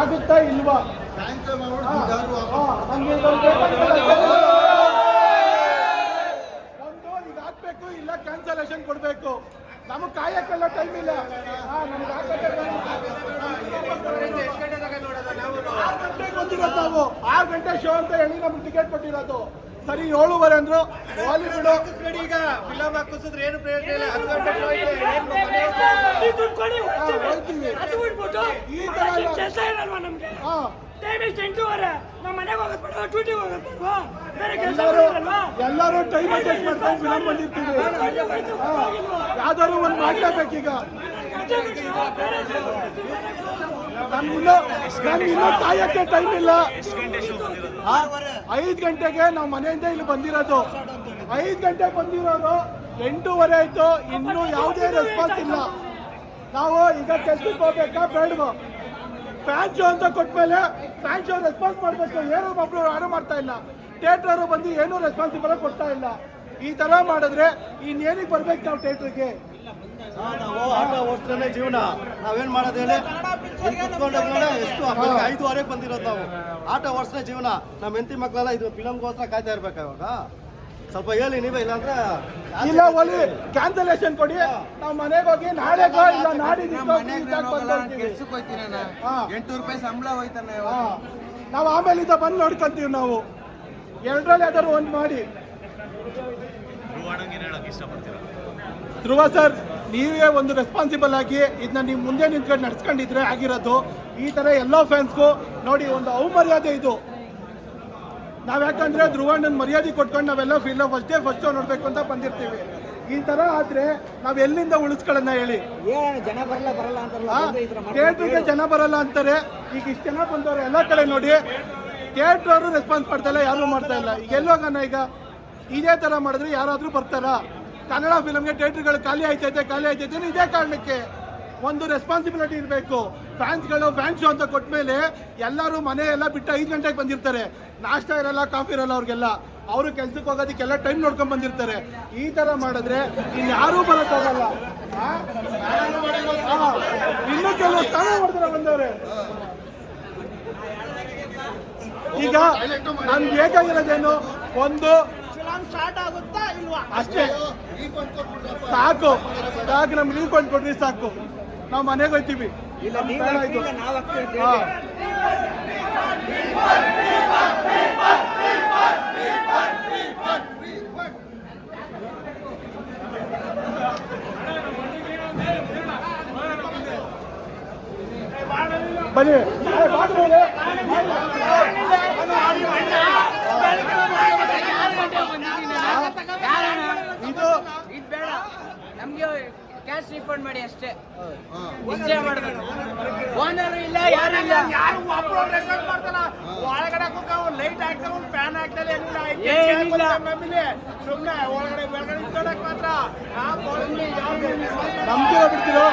ಆಗುತ್ತಾ ಇಲ್ವಾ? ಒಂದು ಈಗ ಹಾಕ್ಬೇಕು, ಇಲ್ಲ ಕ್ಯಾನ್ಸಲೇಷನ್ ಕೊಡ್ಬೇಕು. ನಮಗೆ ಕಾಯಕ್ಕೆಲ್ಲ ಟೈಮ್ ಇಲ್ಲ. ನಮ್ಗೆ 6 ಗಂಟೆಗೆ ಬಂದಿರೋದು ನಾವು. 6 ಗಂಟೆ ಶೋ ಅಂತ ಹೇಳಿ ನಮ್ಗೆ ಟಿಕೆಟ್ ಕೊಟ್ಟಿರೋದು. ಸರಿ 7:15 ಅಂದ್ರು. ಬಾಲಿವುಡ್ ಈಗ ಫಿಲಮ್ ಹಾಕಿಸಿದ್ರೆ ಏನು ಪ್ರಯೋಜನ ಇಲ್ಲ. 10 ಗಂಟೆ ಶೋ ಇದೆ. ಈ ತರ ಕೆಲಸ ಇರಲ್ವಾ ನಮ್ಗೆ? ಟೈಮ್ 8:30 ನಮ್ಮ ಮನೆಗೆ ಹೋಗೋದು ಡ್ಯೂಟಿಗೆ ಹೋಗೋದು ಬೇರೆ ಕೆಲಸ ಇರಲ್ವಾ? ಎಲ್ಲರೂ ಟೈಮ್ ಅಡ್ಜಸ್ಟ್ ಮಾಡ್ಕೊಂಡು ಫಿಲಮ್ ಬಂದಿರ್ತೀವಿ. ಯಾವ್ದಾದ್ರು ಒಂದು ಮಾಡ್ಲೇಬೇಕೀಗ. ನಮ್ಗಿನ್ನೂ ಕಾಯಕ್ಕೆ ಟೈಮ್ ಇಲ್ಲ. 5 ಗಂಟೆಗೆ ನಾವು ಮನೆಯಿಂದ ಇಲ್ಲಿ ಬಂದಿರೋದು. 5 ಗಂಟೆಗೆ ಬಂದಿರೋರು 8:30 ಆಯ್ತು. ಇನ್ನೂ ಯಾವುದೇ ರೆಸ್ಪಾನ್ಸ್ ಇಲ್ಲ. ನಾವು ಈಗ ಕೆಲ್ಸಕ್ಕೆ ಹೋಗ್ಬೇಕಾ ಬೇಡವೋ? ಫ್ಯಾನ್ ಶೋ ಅಂತ ಕೊಟ್ಮೇಲೆ ಫ್ಯಾನ್ ಶೋ ರೆಸ್ಪಾನ್ಸ್ ಮಾಡಬೇಕು. ಏನೋ ಒಬ್ರು ಆರ್ಡರ್ ಮಾಡ್ತಾ ಇಲ್ಲ. ಥಿಯೇಟ್ರವರು ಬಂದು ಏನೂ ರೆಸ್ಪಾನ್ಸಿಬಲ್ ಕೊಡ್ತಾ ಇಲ್ಲ. ಈ ತರ ಮಾಡಿದ್ರೆ ಇನ್ನೇನಿಗೆ ಬರ್ಬೇಕು ನಾವು ಥಿಯೇಟ್ರಿಗೆ? ನಾವು ಆಟ ಓಡಿಸ್ತಾನೆ ಜೀವನ. ನಾವೇನ್ ಮಾಡೋದು ಹೇಳಿ? ಎಷ್ಟು 5:30 ಬಂದಿರೋದು ನಾವು. ಆಟ ಓಡಿಸ್ತಾನೆ ಜೀವನ. ನಮ್ಮ ಹೆಂಡತಿ ಮಕ್ಕಳೆಲ್ಲ ಇದು ಫಿಲಮ್ಗೋಸ್ಕರ ಕಾಯ್ತಾ ಇರ್ಬೇಕು. ಇವಾಗ ಸ್ವಲ್ಪ ಹೇಳಿ ನೀವೇ, ಇಲ್ಲಾಂದ್ರೆ ಇಲ್ಲ ಒಲಿ ಕ್ಯಾನ್ಸಲೇಷನ್ ಕೊಡಿ. ನಾವು ಮನೆಗೆ ಹೋಗಿ ನಾಳೆಗೋ ಇಲ್ಲ ನಾಡಿದ್ದು ಕೆಲ್ಸಕ್ಕೆ ಹೋಗ್ತೀನಿ. 800 ರೂಪಾಯಿ ಸಂಬಳ ಹೋಯ್ತಾನೆ. ನಾವು ಆಮೇಲಿಂದ ಬಂದು ನೋಡ್ಕೊಂತೀವಿ. ನಾವು ಎರಡರಲ್ಲಿ ಯಾವ್ದಾದ್ರು ಒಂದು ಮಾಡಿ. ಧ್ರುವ ಸರ್, ನೀವೇ ಒಂದು ರೆಸ್ಪಾನ್ಸಿಬಲ್ ಆಗಿ ಇದನ್ನ ನೀವು ಮುಂದೆ ನಿಂತ್ಕೊಂಡು ನಡ್ಸ್ಕೊಂಡಿದ್ರೆ ಆಗಿರೋದು. ಈ ಥರ ಎಲ್ಲ ಫ್ಯಾನ್ಸ್ಗೂ ನೋಡಿ ಒಂದು ಅವಮರ್ಯಾದೆ ಇದು. ನಾವು ಯಾಕಂದ್ರೆ ಧ್ರುವಣ್ಣನ ಮರ್ಯಾದೆ ಕೊಟ್ಕೊಂಡು ನಾವೆಲ್ಲ ಫಿಲಮ್ ಫಸ್ಟ್ ನೋಡ್ಬೇಕು ಅಂತ ಬಂದಿರ್ತೀವಿ. ಈ ತರ ಆದ್ರೆ ನಾವ್ ಎಲ್ಲಿಂದ ಉಳಿಸ್ಕೊಳ್ಳೋಣ ಹೇಳಿ? ಜನ ಬರಲ್ಲ ಥಿಯೇಟ್ರಿಗೆ ಜನ ಬರಲ್ಲ ಅಂತಾರೆ. ಈಗ ಇಷ್ಟು ಜನ ಬಂದವ್ರೆ ಎಲ್ಲ ಕಡೆ ನೋಡಿ. ಥಿಯೇಟ್ರ್ ಅವರು ರೆಸ್ಪಾನ್ಸ್ ಮಾಡ್ತಾ ಇಲ್ಲ, ಯಾರು ಮಾಡ್ತಾ ಇಲ್ಲ. ಈಗ ಎಲ್ಲೋಗೋಣ? ಈಗ ಇದೇ ತರ ಮಾಡಿದ್ರೆ ಯಾರಾದ್ರೂ ಬರ್ತಾರ? ಕನ್ನಡ ಫಿಲಮ್ಗೆ ಥಿಯೇಟ್ರ್ಗಳು ಖಾಲಿ ಆಯ್ತೈತೆ ಇದೇ ಕಾರಣಕ್ಕೆ. ಒಂದು ರೆಸ್ಪಾನ್ಸಿಬಿಲಿಟಿ ಇರಬೇಕು. ಫ್ಯಾನ್ಸ್ಗಳು ಫ್ಯಾನ್ ಶೋ ಅಂತ ಕೊಟ್ಮೇಲೆ ಎಲ್ಲರೂ ಮನೆ ಎಲ್ಲ ಬಿಟ್ಟು 5 ಗಂಟೆಗೆ ಬಂದಿರ್ತಾರೆ. ನಾಷ್ಟ ಇರಲ್ಲ, ಕಾಫಿ ಇರಲ್ಲ ಅವ್ರಿಗೆಲ್ಲ. ಅವರು ಕೆಲ್ಸಕ್ಕೆ ಹೋಗೋದಕ್ಕೆಲ್ಲ ಟೈಮ್ ನೋಡ್ಕೊಂಡ್ ಬಂದಿರ್ತಾರೆ. ಈ ತರ ಮಾಡಿದ್ರೆ ಇನ್ಯಾರೂ ಬರೋಕ್ಕಾಗಲ್ಲ. ಇನ್ನೂ ಕೆಲವು ಸ್ಥಾನ ಮಾಡಿದ್ರೆ ಬಂದವ್ರೆ. ಈಗ ನನ್ಗೆ ಬೇಕಾಗಿರೋದೇನು? ಒಂದು ಸ್ಟಾರ್ಟ್ ಆಗುತ್ತಾ ಇಲ್ವಾ ಅಷ್ಟೇ. ಸಾಕು ನಮ್ಗೆ ಲೀವ್ ಕೊಂಡು ಕೊಡ್ರಿ ಸಾಕು. ನಾವು ಮನೆಗೆ ಹೋಗ್ತೀವಿ. ಬನ್ನಿ ಇದು ಬೇಡ ನಮ್ಗೆ ಕ್ಯಾಶ್ ರಿಫಂಡ್ ಮಾಡಿ ಅಷ್ಟೇ. ಇಷ್ಟೇ ಮಾಡಬೇಕು. ಓನರ್ ಇಲ್ಲ, ಯಾರು ಇಲ್ಲ. ಒಳಗಡೆ ಲೈಟ್ ಹಾಕ್ತಾರೆ, ಫ್ಯಾನ್ ಹಾಕ್ತಾರೆ, ಸುಮ್ಮನೆ ಒಳಗಡೆ ಮಾತ್ರ ನಂಬಿಕೆ ಬಿಡ್ತೀರೋ?